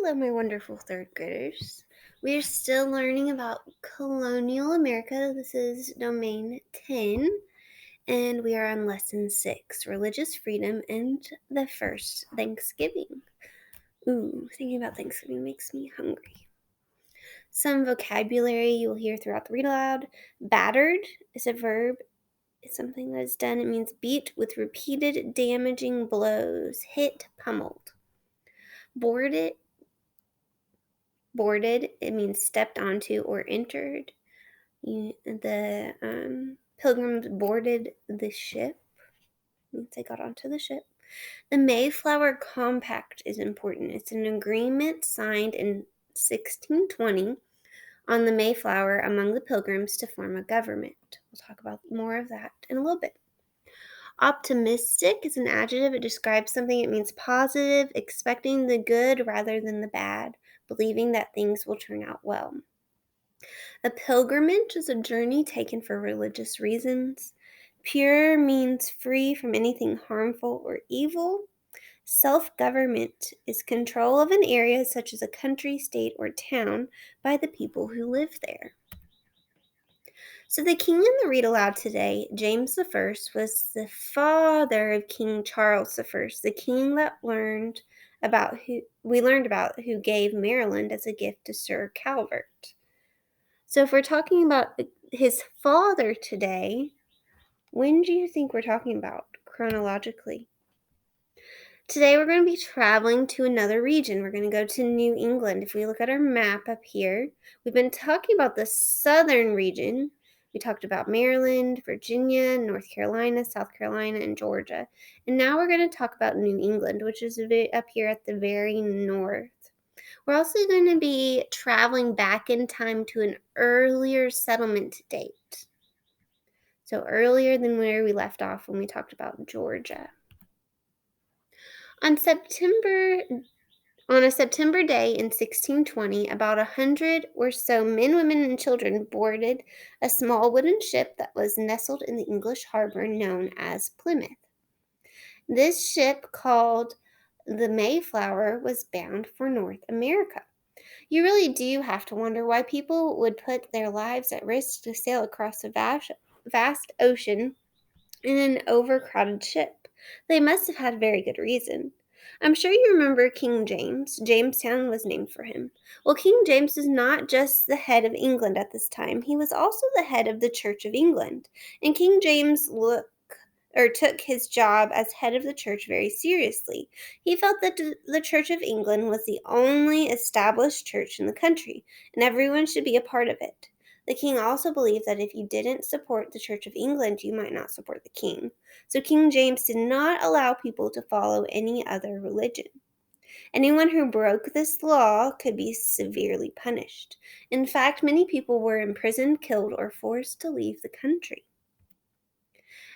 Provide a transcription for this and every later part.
Hello, my wonderful third graders. We are still learning about colonial America. This is domain 10, and we are on lesson 6, religious freedom and the first Thanksgiving. Ooh, thinking about Thanksgiving makes me hungry. Some vocabulary you will hear throughout the read aloud. Battered is a verb. It's something that is done. It means beat with repeated damaging blows, hit, pummeled. Boarded, it means stepped onto or entered. The pilgrims boarded the ship, means they got onto the ship. The Mayflower Compact is important. It's an agreement signed in 1620 on the Mayflower among the pilgrims to form a government. We'll talk about more of that in a little bit. Optimistic is an adjective. It describes something. It means positive, expecting the good rather than the bad, believing that things will turn out well. A pilgrimage is a journey taken for religious reasons. Pure means free from anything harmful or evil. Self-government is control of an area such as a country, state, or town by the people who live there. So the king in the read aloud today, James I, was the father of King Charles I, the king that we learned about who gave Maryland as a gift to Sir Calvert. So if we're talking about his father today, when do you think we're talking about chronologically? Today we're going to be traveling to another region. We're going to go to New England. If we look at our map up here, we've been talking about the southern region. We talked about Maryland, Virginia, North Carolina, South Carolina, and Georgia. And now we're going to talk about New England, which is up here at the very north. We're also going to be traveling back in time to an earlier settlement date. So earlier than where we left off when we talked about Georgia. On a September day in 1620, about 100 or so men, women, and children boarded a small wooden ship that was nestled in the English harbor known as Plymouth. This ship, called the Mayflower, was bound for North America. You really do have to wonder why people would put their lives at risk to sail across a vast ocean in an overcrowded ship. They must have had very good reason. I'm sure you remember King James. Jamestown was named for him. Well, King James was not just the head of England at this time. He was also the head of the Church of England. And King James took his job as head of the church very seriously. He felt that the Church of England was the only established church in the country, and everyone should be a part of it. The king also believed that if you didn't support the Church of England, you might not support the king. So King James did not allow people to follow any other religion. Anyone who broke this law could be severely punished. In fact, many people were imprisoned, killed, or forced to leave the country.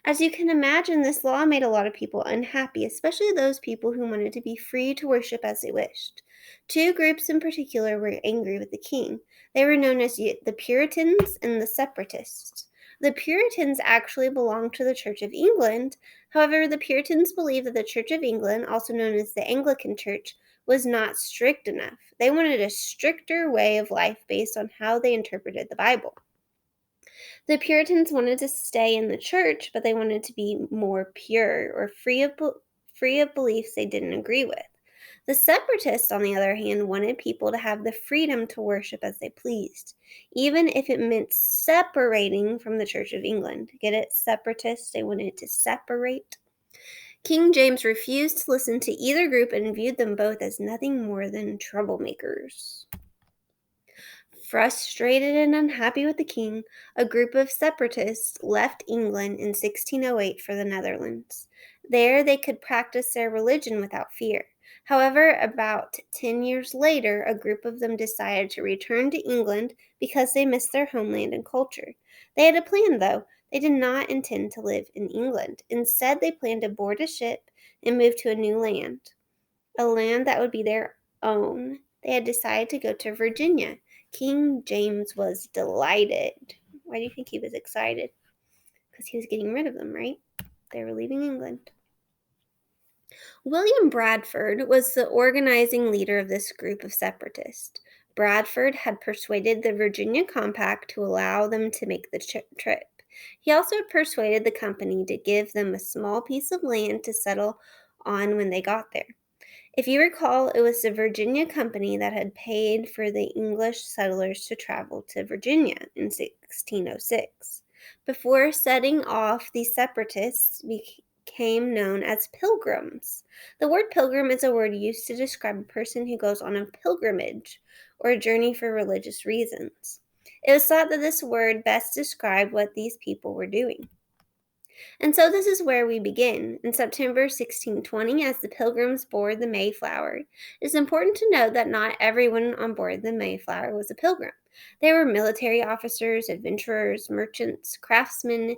As you can imagine, this law made a lot of people unhappy, especially those people who wanted to be free to worship as they wished. Two groups in particular were angry with the king. They were known as the Puritans and the Separatists. The Puritans actually belonged to the Church of England. However, the Puritans believed that the Church of England, also known as the Anglican Church, was not strict enough. They wanted a stricter way of life based on how they interpreted the Bible. The Puritans wanted to stay in the church, but they wanted to be more pure or free of beliefs they didn't agree with. The Separatists, on the other hand, wanted people to have the freedom to worship as they pleased, even if it meant separating from the Church of England. Get it? Separatists, they wanted to separate. King James refused to listen to either group and viewed them both as nothing more than troublemakers. Frustrated and unhappy with the king, a group of separatists left England in 1608 for the Netherlands. There they could practice their religion without fear. However, about 10 years later, a group of them decided to return to England because they missed their homeland and culture. They had a plan, though. They did not intend to live in England. Instead, they planned to board a ship and move to a new land, a land that would be their own. They had decided to go to Virginia. King James was delighted. Why do you think he was excited? Because he was getting rid of them, right? They were leaving England. William Bradford was the organizing leader of this group of separatists. Bradford had persuaded the Virginia Compact to allow them to make the trip. He also persuaded the company to give them a small piece of land to settle on when they got there. If you recall, it was the Virginia Company that had paid for the English settlers to travel to Virginia in 1606. Before setting off, these separatists became known as pilgrims. The word pilgrim is a word used to describe a person who goes on a pilgrimage or a journey for religious reasons. It was thought that this word best described what these people were doing. And so this is where we begin. In September 1620, as the Pilgrims board the Mayflower, it is important to note that not everyone on board the Mayflower was a pilgrim. There were military officers, adventurers, merchants, craftsmen,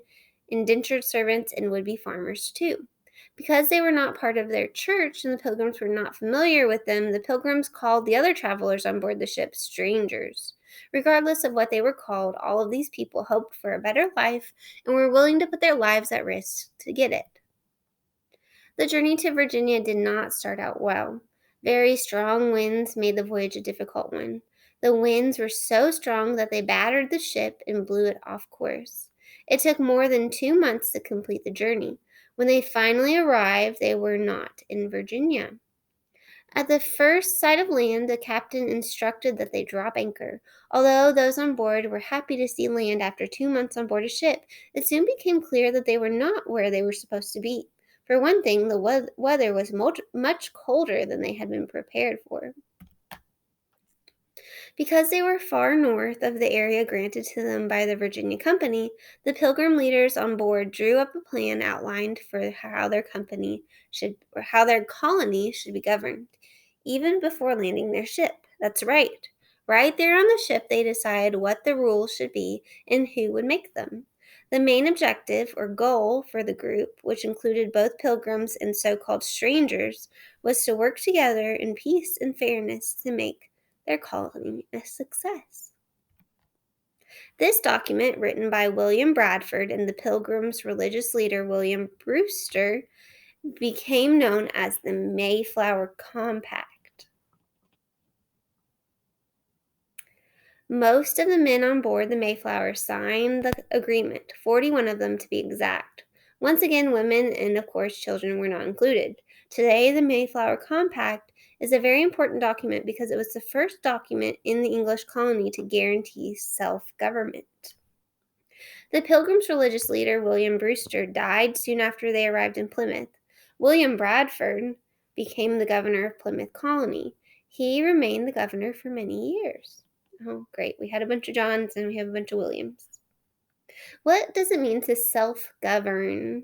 indentured servants, and would-be farmers too. Because they were not part of their church and the pilgrims were not familiar with them, the pilgrims called the other travelers on board the ship strangers. Regardless of what they were called, all of these people hoped for a better life and were willing to put their lives at risk to get it. The journey to Virginia did not start out well. Very strong winds made the voyage a difficult one. The winds were so strong that they battered the ship and blew it off course. It took more than 2 months to complete the journey. When they finally arrived, they were not in Virginia. At the first sight of land, the captain instructed that they drop anchor. Although those on board were happy to see land after 2 months on board a ship, it soon became clear that they were not where they were supposed to be. For one thing, the weather was much colder than they had been prepared for. Because they were far north of the area granted to them by the Virginia Company, the Pilgrim leaders on board drew up a plan outlined for how their colony should be governed, even before landing their ship. That's right. Right there on the ship, they decided what the rules should be and who would make them. The main objective or goal for the group, which included both pilgrims and so-called strangers, was to work together in peace and fairness to make their colony a success. This document, written by William Bradford and the Pilgrims' religious leader William Brewster, became known as the Mayflower Compact. Most of the men on board the Mayflower signed the agreement, 41 of them to be exact. Once again, women and, of course, children were not included. Today, the Mayflower Compact is a very important document because it was the first document in the English colony to guarantee self-government. The Pilgrims' religious leader, William Brewster, died soon after they arrived in Plymouth. William Bradford became the governor of Plymouth Colony. He remained the governor for many years. Oh, great. We had a bunch of Johns and we have a bunch of Williams. What does it mean to self-govern?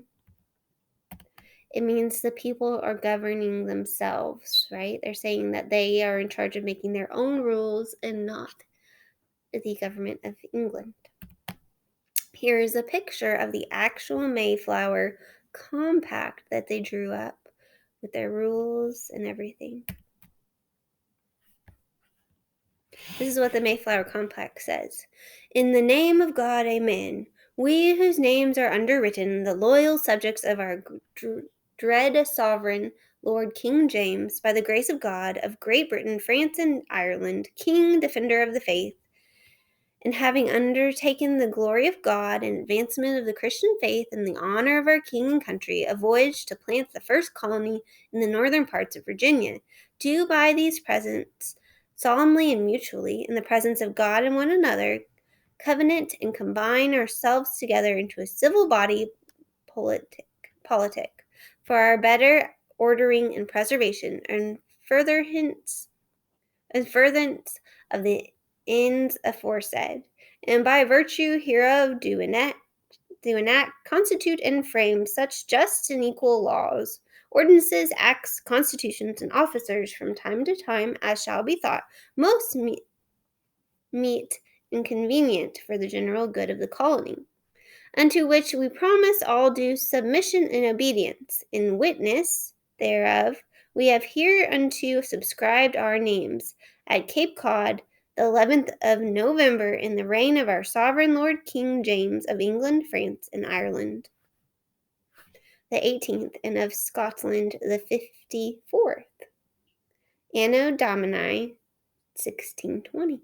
It means the people are governing themselves, right? They're saying that they are in charge of making their own rules and not the government of England. Here is a picture of the actual Mayflower Compact that they drew up with their rules and everything. This is what the Mayflower Compact says. In the name of God, amen. We whose names are underwritten, the loyal subjects of our dread sovereign, Lord King James, by the grace of God, of Great Britain, France, and Ireland, King, defender of the faith, and having undertaken the glory of God and advancement of the Christian faith and the honor of our king and country, a voyage to plant the first colony in the northern parts of Virginia, do by these presents, solemnly and mutually, in the presence of God and one another, covenant and combine ourselves together into a civil body politic, for our better ordering and preservation, and furtherance of the ends aforesaid, and by virtue hereof do enact, constitute, and frame such just and equal laws, ordinances, acts, constitutions, and officers from time to time as shall be thought most meet and convenient for the general good of the colony, unto which we promise all due submission and obedience. In witness thereof, we have hereunto subscribed our names at Cape Cod, the 11th of November, in the reign of our sovereign Lord King James of England, France, and Ireland. the 18th, and of Scotland the 54th. Anno Domini 1620.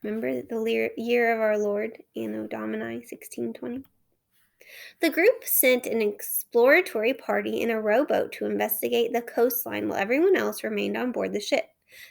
Remember the year of our Lord, Anno Domini 1620. The group sent an exploratory party in a rowboat to investigate the coastline while everyone else remained on board the ship.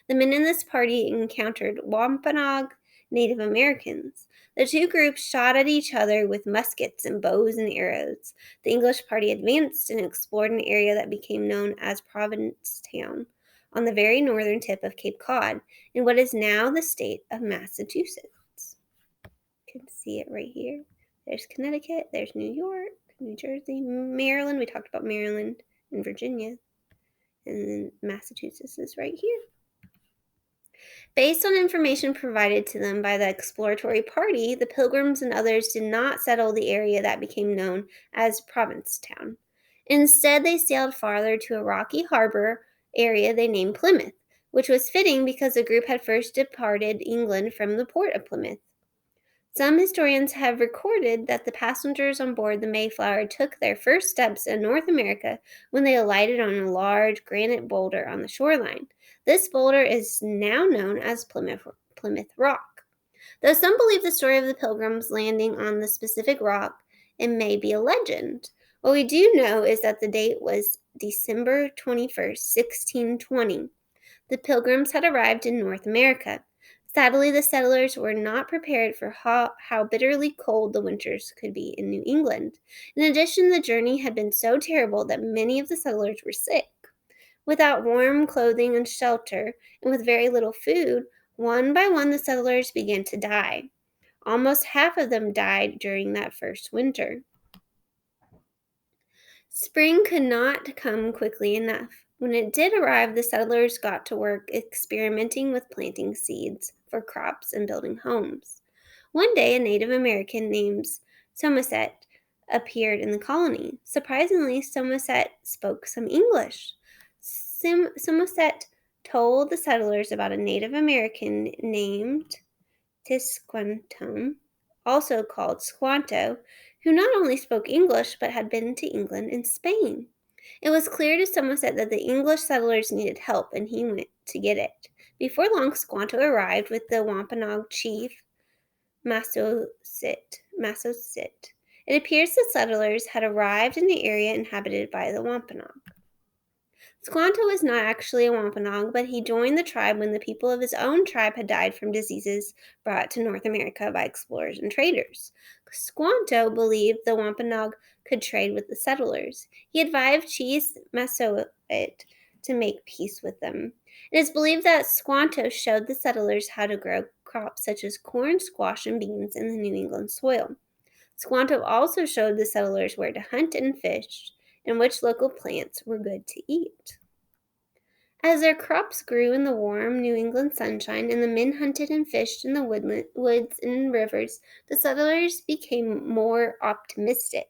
The men in this party encountered Wampanoag Native Americans. The two groups shot at each other with muskets and bows and arrows. The English party advanced and explored an area that became known as Provincetown, on the very northern tip of Cape Cod, in what is now the state of Massachusetts. You can see it right here. There's Connecticut, there's New York, New Jersey, Maryland. We talked about Maryland and Virginia. And then Massachusetts is right here. Based on information provided to them by the exploratory party, the Pilgrims and others did not settle the area that became known as Provincetown. Instead, they sailed farther to a rocky harbor area they named Plymouth, which was fitting because the group had first departed England from the port of Plymouth. Some historians have recorded that the passengers on board the Mayflower took their first steps in North America when they alighted on a large granite boulder on the shoreline. This boulder is now known as Plymouth Rock. Though some believe the story of the Pilgrims landing on the specific rock, it may be a legend. What we do know is that the date was December 21st, 1620. The Pilgrims had arrived in North America. Sadly, the settlers were not prepared for how bitterly cold the winters could be in New England. In addition, the journey had been so terrible that many of the settlers were sick. Without warm clothing and shelter, and with very little food, one by one the settlers began to die. Almost half of them died during that first winter. Spring could not come quickly enough. When it did arrive, the settlers got to work experimenting with planting seeds for crops and building homes. One day, a Native American named Somerset appeared in the colony. Surprisingly, Somerset spoke some English. Somerset told the settlers about a Native American named Tisquantum, also called Squanto, who not only spoke English but had been to England and Spain. It was clear to Somerset that the English settlers needed help, and he went to get it. Before long, Squanto arrived with the Wampanoag chief, Massasoit. It appears the settlers had arrived in the area inhabited by the Wampanoag. Squanto was not actually a Wampanoag, but he joined the tribe when the people of his own tribe had died from diseases brought to North America by explorers and traders. Squanto believed the Wampanoag could trade with the settlers. He advised Chief Massasoit to make peace with them. It is believed that Squanto showed the settlers how to grow crops such as corn, squash, and beans in the New England soil. Squanto also showed the settlers where to hunt and fish, and which local plants were good to eat. As their crops grew in the warm New England sunshine and the men hunted and fished in the woods and rivers, the settlers became more optimistic.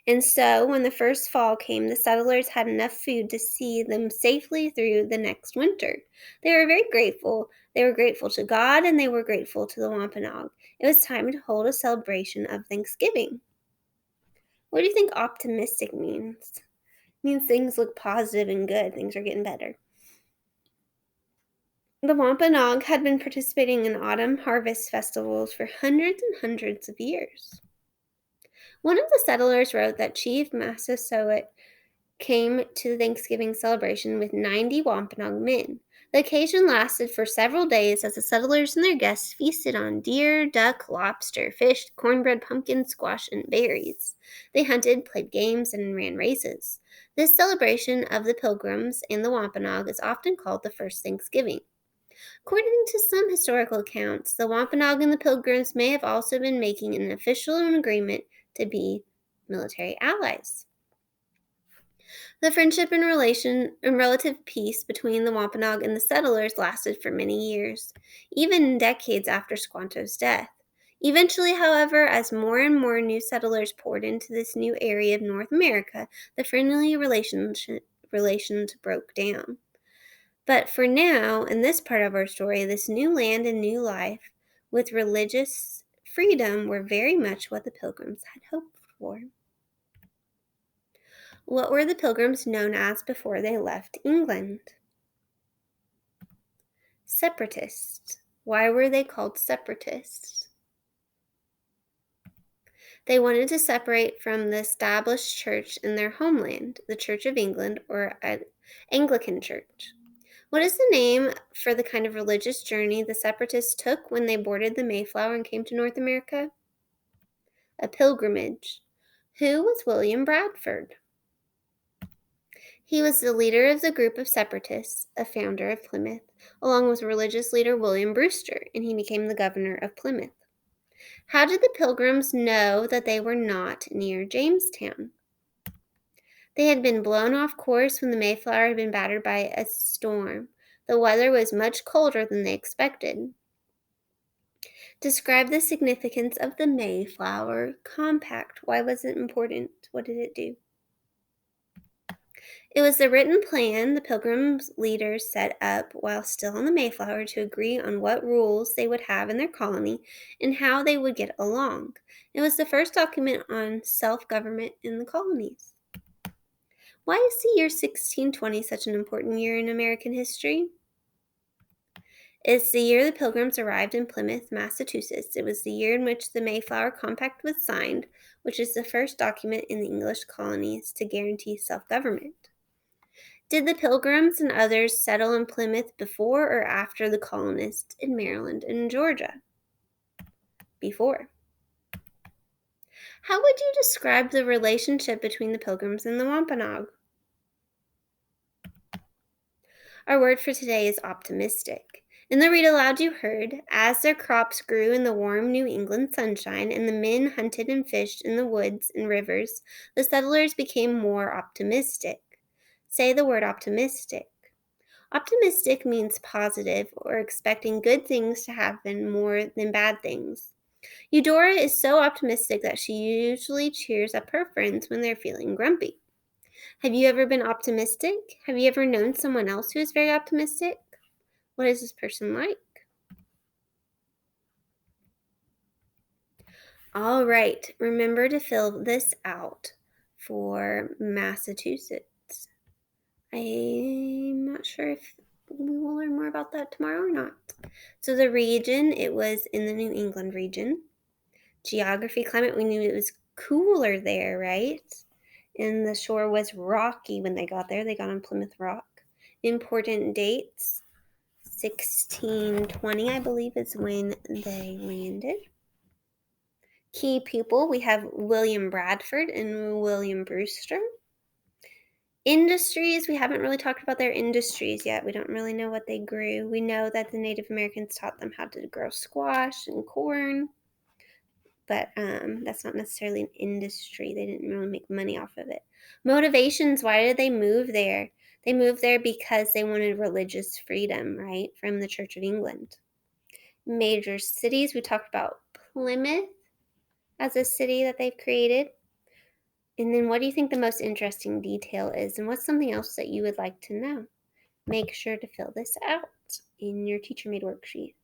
And so, when the first fall came, the settlers had enough food to see them safely through the next winter. They were very grateful. They were grateful to God, and they were grateful to the Wampanoag. It was time to hold a celebration of Thanksgiving. What do you think optimistic means? It means things look positive and good. Things are getting better. The Wampanoag had been participating in autumn harvest festivals for hundreds and hundreds of years. One of the settlers wrote that Chief Massasoit came to the Thanksgiving celebration with 90 Wampanoag men. The occasion lasted for several days as the settlers and their guests feasted on deer, duck, lobster, fish, cornbread, pumpkin, squash, and berries. They hunted, played games, and ran races. This celebration of the Pilgrims and the Wampanoag is often called the first Thanksgiving. According to some historical accounts, the Wampanoag and the Pilgrims may have also been making an official agreement to be military allies. The friendship and relative peace between the Wampanoag and the settlers lasted for many years, even decades after Squanto's death. Eventually, however, as more and more new settlers poured into this new area of North America, the friendly relations broke down. But for now, in this part of our story, this new land and new life with religious freedom were very much what the Pilgrims had hoped for. What were the Pilgrims known as before they left England? Separatists. Why were they called separatists? They wanted to separate from the established church in their homeland, the Church of England or an Anglican church. What is the name for the kind of religious journey the separatists took when they boarded the Mayflower and came to North America? A pilgrimage. Who was William Bradford? He was the leader of the group of separatists, a founder of Plymouth, along with religious leader William Brewster, and he became the governor of Plymouth. How did the Pilgrims know that they were not near Jamestown? They had been blown off course when the Mayflower had been battered by a storm. The weather was much colder than they expected. Describe the significance of the Mayflower Compact. Why was it important? What did it do? It was the written plan the Pilgrims' leaders set up while still on the Mayflower to agree on what rules they would have in their colony and how they would get along. It was the first document on self-government in the colonies. Why is the year 1620 such an important year in American history? It's the year the Pilgrims arrived in Plymouth, Massachusetts. It was the year in which the Mayflower Compact was signed, which is the first document in the English colonies to guarantee self-government. Did the Pilgrims and others settle in Plymouth before or after the colonists in Maryland and Georgia? Before. How would you describe the relationship between the Pilgrims and the Wampanoag? Our word for today is optimistic. In the read aloud you heard, as their crops grew in the warm New England sunshine and the men hunted and fished in the woods and rivers, the settlers became more optimistic. Say the word optimistic. Optimistic means positive or expecting good things to happen more than bad things. Eudora is so optimistic that she usually cheers up her friends when they're feeling grumpy. Have you ever been optimistic? Have you ever known someone else who is very optimistic? What is this person like? All right, remember to fill this out for Massachusetts. I'm not sure if we will learn more about that tomorrow or not. So the region, it was in the New England region. Geography, climate, we knew it was cooler there, right? And the shore was rocky when they got there. They got on Plymouth Rock. Important dates, 1620, I believe, is when they landed. Key people, we have William Bradford and William Brewster. Industries, we haven't really talked about their industries yet. We don't really know what they grew. We know that the Native Americans taught them how to grow squash and corn, but that's not necessarily an industry. They didn't really make money off of it. Motivations, why did they move there? They moved there because they wanted religious freedom, right, from the Church of England. Major cities, we talked about Plymouth as a city that they've created. And then what do you think the most interesting detail is? And what's something else that you would like to know? Make sure to fill this out in your teacher made worksheet.